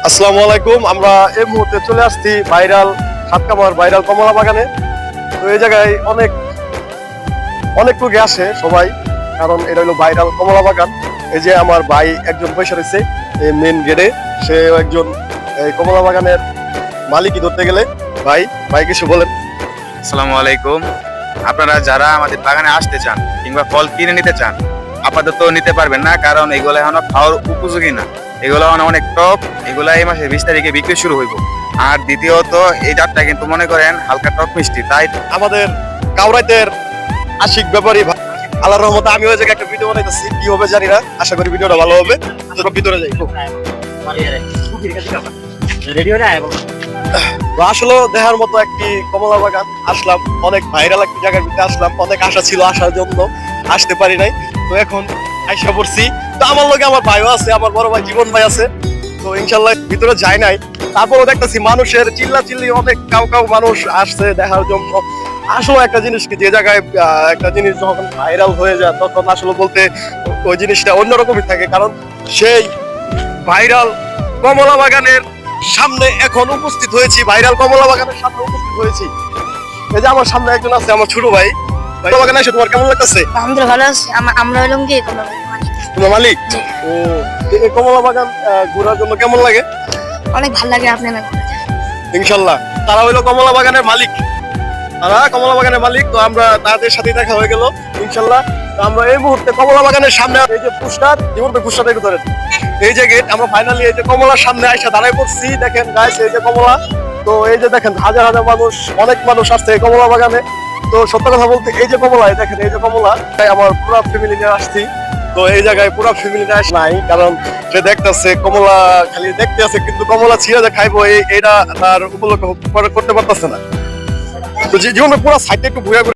আসসালামু আলাইকুম। আমরা এই মুহূর্তে চলে আসছি ভাইরাল সাতকামার ভাইরাল কমলা বাগানে। তো এই জায়গায় অনেক লোক আসে সবাই, কারণ এটা হলো ভাইরাল কমলা বাগান। এই যে আমার ভাই একজন পয়সা রয়েছে মেন গেটে, সে একজন এই কমলা বাগানের মালিকই ধরতে গেলে। ভাই কিছু বলেন। আসসালামু আলাইকুম। আপনারা যারা আমাদের বাগানে আসতে চান কিংবা ফল কিনে নিতে চান, আপাতত নিতে পারবেন না, কারণ এগুলো এখনো খাওয়ার উপযোগী না। এগুলো এখন অনেক টক, এগুলো এই মাসের 20 তারিখে বিক্রি শুরু হইব। আর দ্বিতীয়ত এই জাতটা কিন্তু মনে করেন হালকা টক মিষ্টি, তাই আমাদের কাউরাইতের আশিক ব্যাপারী ভাই, আল্লাহর রহমতে আমি ওই জায়গায় একটা ভিডিও বানাইতেছি, কি হবে জানি না, আশা করি ভিডিওটা ভালো হবে। তো ভিতরে যাই। তো আসলে দেখার মতো একটি কমলা বাগান আসলাম, অনেক ভাইরাল একটি জায়গার ভিতরে আসলাম, অনেক আশা ছিল আসার জন্য, আসতে পারি নাই। তো এখন আইসা পড়ছি। তো আমার লগে আমার ভাইও আছে, আমার বড় ভাই জীবন ভাই আছে। তো ইনশাল্লাহ ভিতরে যাই নাই, তারপরও দেখতেছি মানুষের চিল্লাচিল্লি, অনেক কাউ মানুষ আসছে দেখার জন্য। আসলে একটা জিনিস কি, যে জায়গায় একটা জিনিস যখন ভাইরাল হয়ে যায় তখন আসলে বলতে ওই জিনিসটা অন্যরকমই থাকে, কারণ সেই ভাইরাল কমলা বাগানের সামনে এখন উপস্থিত হয়েছি, ভাইরাল কমলা বাগানের সামনে উপস্থিত হয়েছি। এই যে আমার সামনে একজন আছে, আমার ছোট ভাই। কমলা বাগানে এসে তোমার কেমন লাগতেছে? আলহামদুলিল্লাহ ভালো আছি। আমরা হলাম কি কমলা বাগান তোমার মালিক? ও, এই কমলা বাগান ঘোরার জন্য কেমন লাগে? অনেক ভালো লাগে। আপনি না ইনশাল্লাহ তারা হইলো কমলা বাগানের মালিক, তারা কমলা বাগানের মালিক। তো আমরা তাদের সাথে দেখা হয়ে গেল ইনশাল্লাহ। তো আমরা এই মুহূর্তে কমলা বাগানের সামনে, এই যে পুস্টার, পুস্টারটা একটু ধরেন, এই যে গেট, আমরা ফাইনালি এই যে কমলার সামনে আইসা দাঁড়ায় পড়ছি। দেখেন গাইস, এই যে কমলা। তো এই যে দেখেন হাজার হাজার মানুষ, অনেক মানুষ আসছে এই কমলা বাগানে। তো সত্য কথা বলতে এই যে কমলা, এই দেখেন এই যে কমলা, তাই আমার পুরো ফ্যামিলি নিয়ে আসছি। তো এই জায়গায় পুরো ফ্যামিলি নিয়ে নাই, কারণ সে দেখতেছে কমলা খালি দেখতে আছে, কিন্তু কমলা ছিঁড়ে যে খাইবো এটা তার উপলক্ষ করতে পারতেছে না। তো জীবনে পুরো সাইডটা একটু ঘুরে